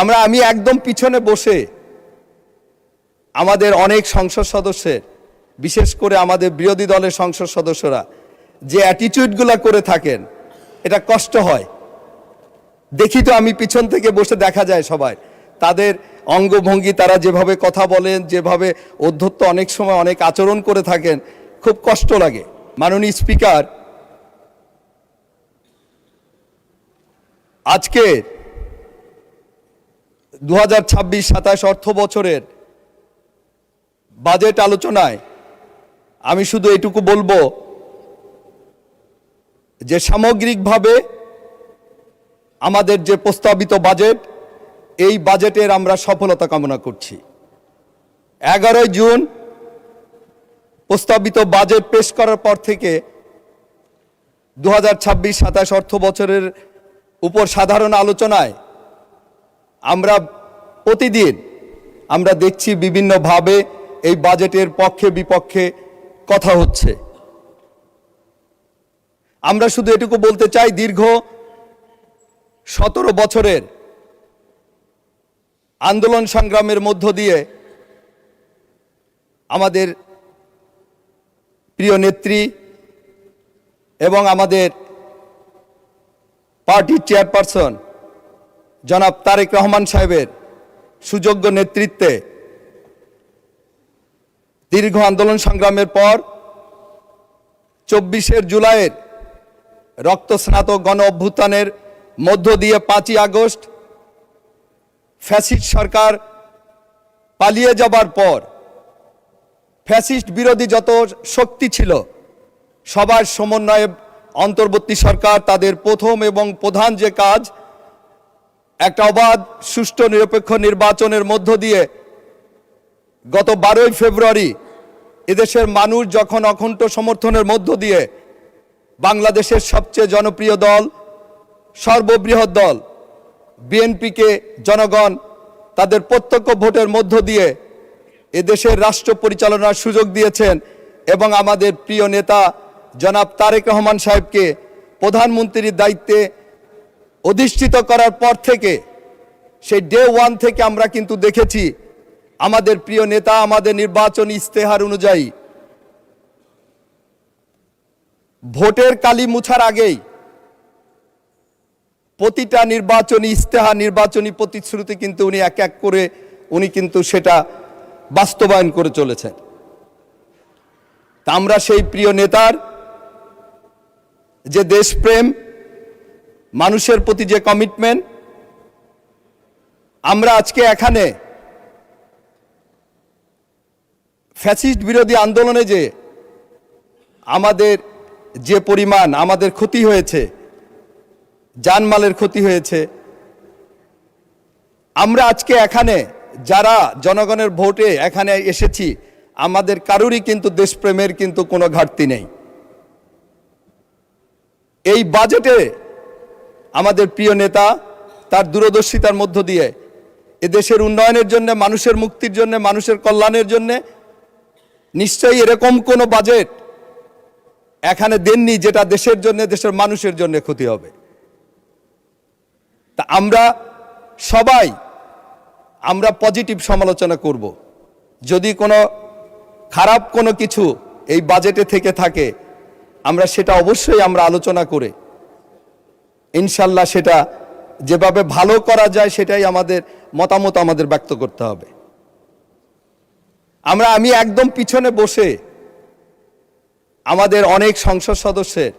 আমি একদম পিছনে বসে আমাদের অনেক সংসদ সদস্যের, বিশেষ করে আমাদের বিরোধী দলের সংসদ সদস্যরা যে অ্যাটিটিউডগুলো করে থাকেন, এটা কষ্ট হয়। দেখি তো আমি পিছন থেকে বসে, দেখা যায় সবাই তাদের অঙ্গভঙ্গি, তারা যেভাবে কথা বলেন, যেভাবে অধ্যত্ত অনেক সময় অনেক আচরণ করে থাকেন, খুব কষ্ট লাগে। মাননীয় স্পিকার, আজকে 2026-27 অর্থ বছরের বাজেট আলোচনায় আমি শুধু এটুকু বলবো যে সামগ্রিকভাবে আমাদের যে প্রস্তাবিত বাজেট, এই বাজেটের আমরা সফলতা কামনা করছি। 11 জুন প্রস্তাবিত বাজেট পেশ করার পর থেকে 2026-27 অর্থ বছরের উপর সাধারণ আলোচনায় আমরা প্রতিদিন দেখছি বিভিন্নভাবে এই বাজেটের পক্ষে বিপক্ষে কথা হচ্ছে। আমরা শুধু এটুকু বলতে চাই, দীর্ঘ 17 বছরের আন্দোলন সংগ্রামের মধ্য দিয়ে আমাদের প্রিয় নেত্রী এবং আমাদের পার্টির চেয়ারপারসন জনাব তারেক রহমান সাহেবের সুযোগ্য নেতৃত্বে দীর্ঘ আন্দোলন সংগ্রামের পর 24 জুলাইয়ের রক্তস্নাত গণ অভ্যুত্থানের মধ্য দিয়ে 5 আগস্ট ফ্যাসিস্ট সরকার পালিয়ে যাবার পর ফ্যাসিস্ট বিরোধী যত শক্তি ছিল, সবার সমন্বয়ে অন্তর্বর্তী সরকার তাদের প্রথম এবং প্রধান যে কাজ, একটা অবাধ সুষ্ঠু নিরপেক্ষ নির্বাচনের মধ্য দিয়ে গত 12 ফেব্রুয়ারি এদেশের মানুষ যখন অকুণ্ঠ সমর্থনের মধ্য দিয়ে বাংলাদেশের সবচেয়ে জনপ্রিয় দল, সর্ববৃহৎ দল বিএনপিকে জনগণ তাদের প্রত্যক্ষ ভোটের মধ্য দিয়ে এদেশের রাষ্ট্র পরিচালনার সুযোগ দিয়েছেন এবং আমাদের প্রিয় নেতা জনাব তারেক রহমান সাহেবকে প্রধানমন্ত্রীর দায়িত্বে অধিষ্ঠিত করার পর থেকে, সেই ডে 1 থেকে আমরা কিন্তু দেখেছি আমাদের প্রিয় নেতা আমাদের নির্বাচনী ইস্তেহার অনুযায়ী ভোটের কালি মুছার আগেই প্রতিটা নির্বাচনী ইস্তেহার, নির্বাচনী প্রতিশ্রুতি কিন্তু উনি এক এক করে কিন্তু সেটা বাস্তবায়ন করে চলেছেন। তা আমরা সেই প্রিয় নেতার যে দেশপ্রেম, মানুষের প্রতি যে কমিটমেন্ট, আমরা আজকে এখানে ফ্যাসিস্ট বিরোধী আন্দোলনে যে আমাদের যে পরিমাণ আমাদের ক্ষতি হয়েছে, জানমালের ক্ষতি হয়েছে, আমরা আজকে এখানে যারা জনগণের ভোটে এখানে এসেছি, আমাদের কারোরই কিন্তু দেশপ্রেমের কিন্তু কোনো ঘাটতি নেই। এই বাজেটে আমাদের প্রিয় নেতা তার দূরদর্শিতার মধ্য দিয়ে এদেশের উন্নয়নের জন্য, মানুষের মুক্তির জন্য, মানুষের কল্যাণের জন্য নিশ্চয়ই এরকম কোনো বাজেট এখানে দেননি যেটা দেশের জন্য, দেশের মানুষের জন্য ক্ষতি হবে। তা আমরা সবাই পজিটিভ সমালোচনা করব। যদি কোনো খারাপ কোনো কিছু এই বাজেটে থেকে থাকে, আমরা সেটা অবশ্যই আলোচনা করে ইনশাল্লাহ সেটা যেভাবে ভালো করা যায় সেটাই আমাদের মতামত আমাদের ব্যক্ত করতে হবে। আমি একদম পিছনে বসে আমাদের অনেক সংসদ সদস্যের,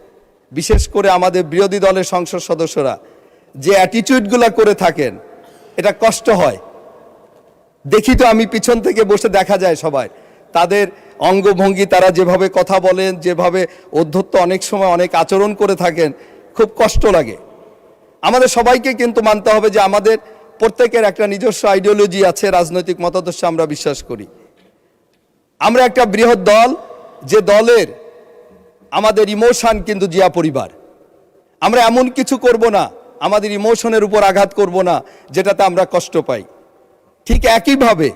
বিশেষ করে আমাদের বিরোধী দলের সংসদ সদস্যরা যে অ্যাটিটিউডগুলো করে থাকেন, এটা কষ্ট হয়। দেখি তো আমি পিছন থেকে বসে, দেখা যায় সবাই তাদের অঙ্গভঙ্গি, তারা যেভাবে কথা বলেন, যেভাবে অধ্যত্ত অনেক সময় অনেক আচরণ করে থাকেন, খুব কষ্ট লাগে। আমাদের সবাইকে কিন্তু মানতে হবে যে আমাদের প্রত্যেকের একটা নিজস্ব আইডিওলজি আছে, রাজনৈতিক মতাদর্শে আমরা বিশ্বাস করি। আমরা একটা বৃহৎ দল, যে দলের আমাদের ইমোশন কিন্তু জিয়া পরিবার। আমরা এমন কিছু করব না, আমাদের ইমোশনের উপর আঘাত করব না যেটাতে আমরা কষ্ট পাই। ঠিক একইভাবে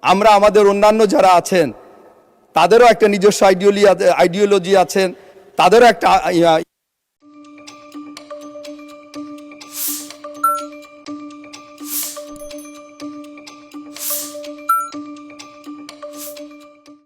আমরা আমাদের অন্যান্য যারা আছেন তাদেরও একটা নিজস্ব আইডিওলজি আছেন, তাদেরও একটা